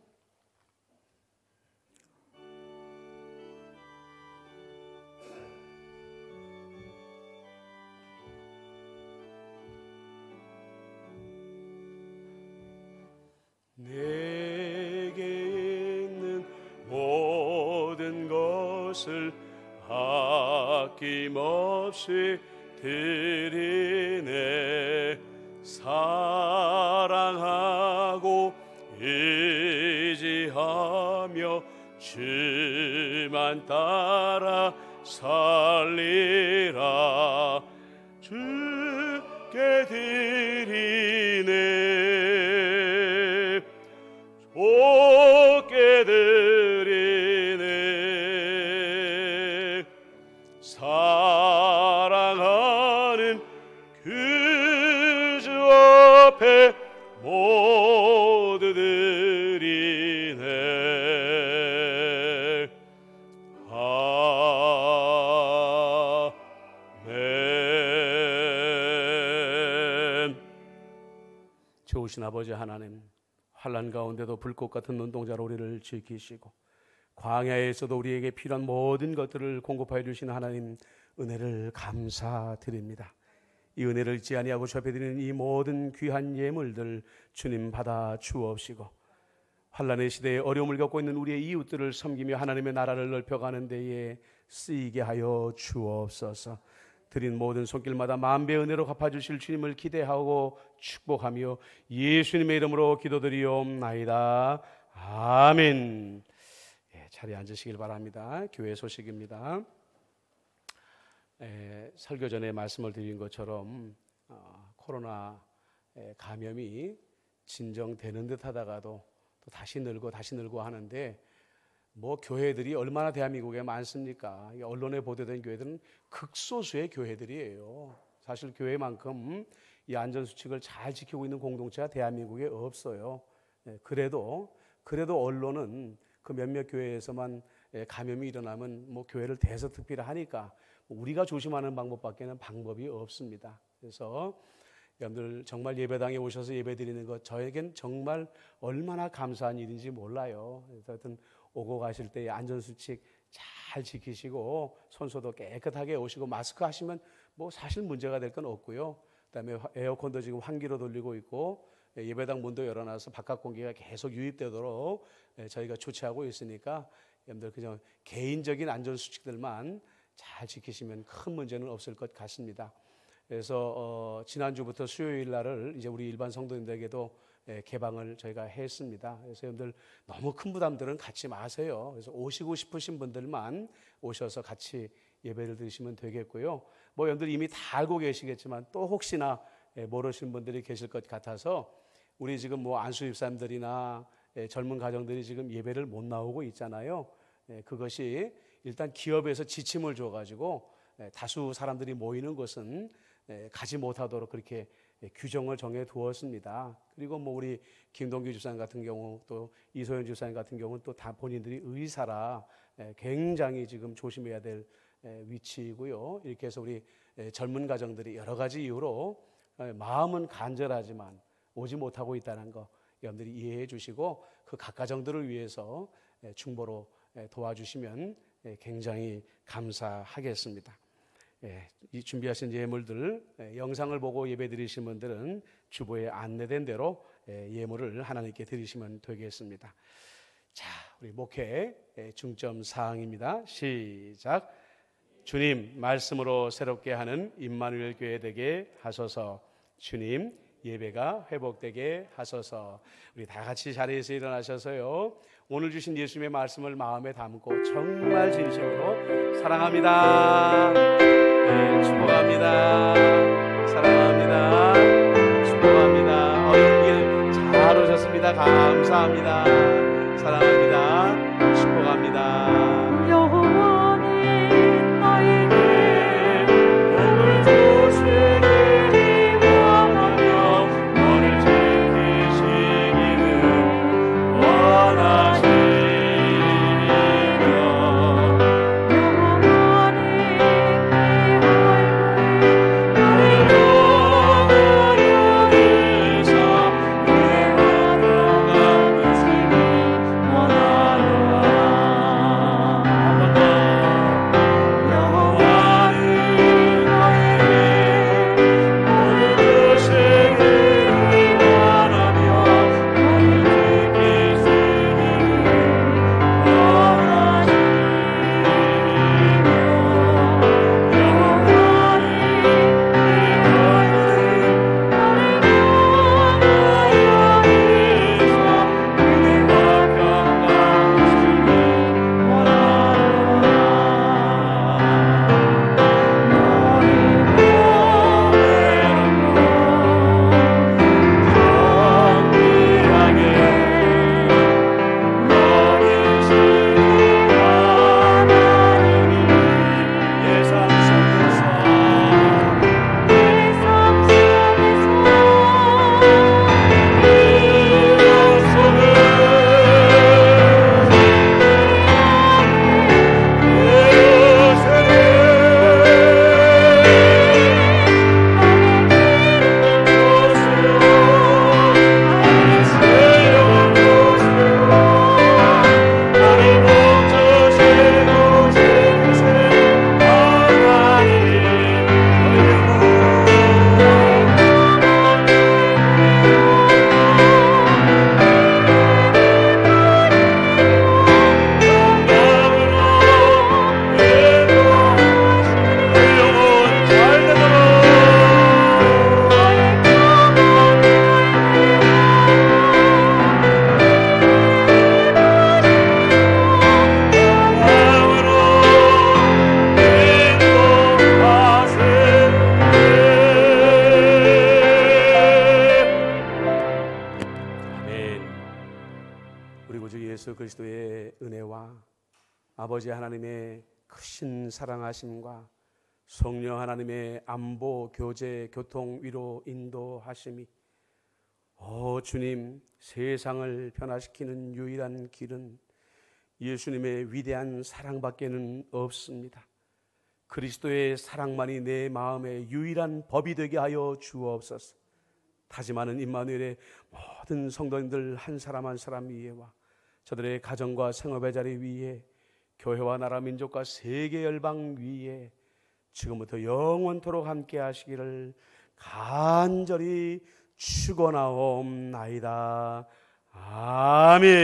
내게 있는 모든 것을 아낌없이 드리네. 사랑하고 의지하며 주만 따라 살리라. 주께 드리네. 주께 드리네. 사랑하는 그 주 앞에 모두 드리네. 아멘. 좋으신 아버지 하나님, 환난 가운데도 불꽃 같은 눈동자로 우리를 지키시고 광야에서도 우리에게 필요한 모든 것들을 공급하여 주시는 하나님 은혜를 감사드립니다. 이 은혜를 잊지 아니하고 접해드리는 이 모든 귀한 예물들 주님 받아 주옵시고 환난의 시대에 어려움을 겪고 있는 우리의 이웃들을 섬기며 하나님의 나라를 넓혀가는 데에 쓰이게 하여 주옵소서. 드린 모든 손길마다 만배 은혜로 갚아주실 주님을 기대하고 축복하며 예수님의 이름으로 기도드리옵나이다. 아멘. 자리에 앉으시길 바랍니다. 교회 소식입니다. 설교 전에 말씀을 드린 것처럼 코로나 감염이 진정되는 듯 하다가도 또 다시 늘고 하는데 뭐 교회들이 얼마나 대한민국에 많습니까? 언론에 보도된 교회들은 극소수의 교회들이에요. 사실 교회만큼 이 안전수칙을 잘 지키고 있는 공동체가 대한민국에 없어요. 그래도 언론은 그 몇몇 교회에서만 감염이 일어나면 뭐 교회를 대서특필을 하니까 우리가 조심하는 방법밖에는 방법이 없습니다. 그래서 여러분들 정말 예배당에 오셔서 예배드리는 것 저에겐 정말 얼마나 감사한 일인지 몰라요. 그래서 하여튼 오고 가실 때 안전수칙 잘 지키시고 손소독 깨끗하게 오시고 마스크 하시면 뭐 사실 문제가 될 건 없고요. 그다음에 에어컨도 지금 환기로 돌리고 있고 예배당 문도 열어놔서 바깥 공기가 계속 유입되도록 저희가 조치하고 있으니까 여러분들 그냥 개인적인 안전수칙들만 잘 지키시면 큰 문제는 없을 것 같습니다. 그래서 지난주부터 수요일 날을 이제 우리 일반 성도님들에게도 개방을 저희가 했습니다. 그래서 여러분들 너무 큰 부담들은 갖지 마세요. 그래서 오시고 싶으신 분들만 오셔서 같이 예배를 드리시면 되겠고요. 뭐 여러분들 이미 다 알고 계시겠지만 또 혹시나 모르시는 분들이 계실 것 같아서 우리 지금 뭐 안수집사님들이나 젊은 가정들이 지금 예배를 못 나오고 있잖아요. 그것이 일단 기업에서 지침을 줘가지고 다수 사람들이 모이는 곳은 가지 못하도록 그렇게 규정을 정해 두었습니다. 그리고 뭐 우리 김동규 집사님 같은 경우 또 이소연 집사님 같은 경우는 또 다 본인들이 의사라 굉장히 지금 조심해야 될 위치이고요. 이렇게 해서 우리 젊은 가정들이 여러 가지 이유로 마음은 간절하지만 오지 못하고 있다는 거 여러분들이 이해해 주시고 그 각 가정들을 위해서 중보로 도와주시면 굉장히 감사하겠습니다. 이 준비하신 예물들 영상을 보고 예배 드리신 분들은 주보에 안내된 대로 예물을 하나님께 드리시면 되겠습니다. 자, 우리 목회 중점 사항입니다. 시작. 주님 말씀으로 새롭게 하는 임마누엘 교회 되게 하소서. 주님 예배가 회복되게 하소서. 우리 다 같이 자리에서 일어나셔서요, 오늘 주신 예수님의 말씀을 마음에 담고 정말 진심으로 사랑합니다, 축복합니다, 사랑합니다, 축복합니다, 어려운 길 잘 오셨습니다, 감사합니다, 사랑합니다, 축복합니다. 그리스도의 은혜와 아버지 하나님의 크신 사랑하심과 성령 하나님의 안보, 교제, 교통, 위로, 인도하심이 주님, 세상을 변화시키는 유일한 길은 예수님의 위대한 사랑밖에는 없습니다. 그리스도의 사랑만이 내 마음의 유일한 법이 되게 하여 주옵소서. 다짐하는 임마누엘의 모든 성도님들 한 사람 한 사람 위에와 저들의 가정과 생업의 자리 위에, 교회와 나라 민족과 세계 열방 위에 지금부터 영원토록 함께 하시기를 간절히 축원하옵나이다. 아멘.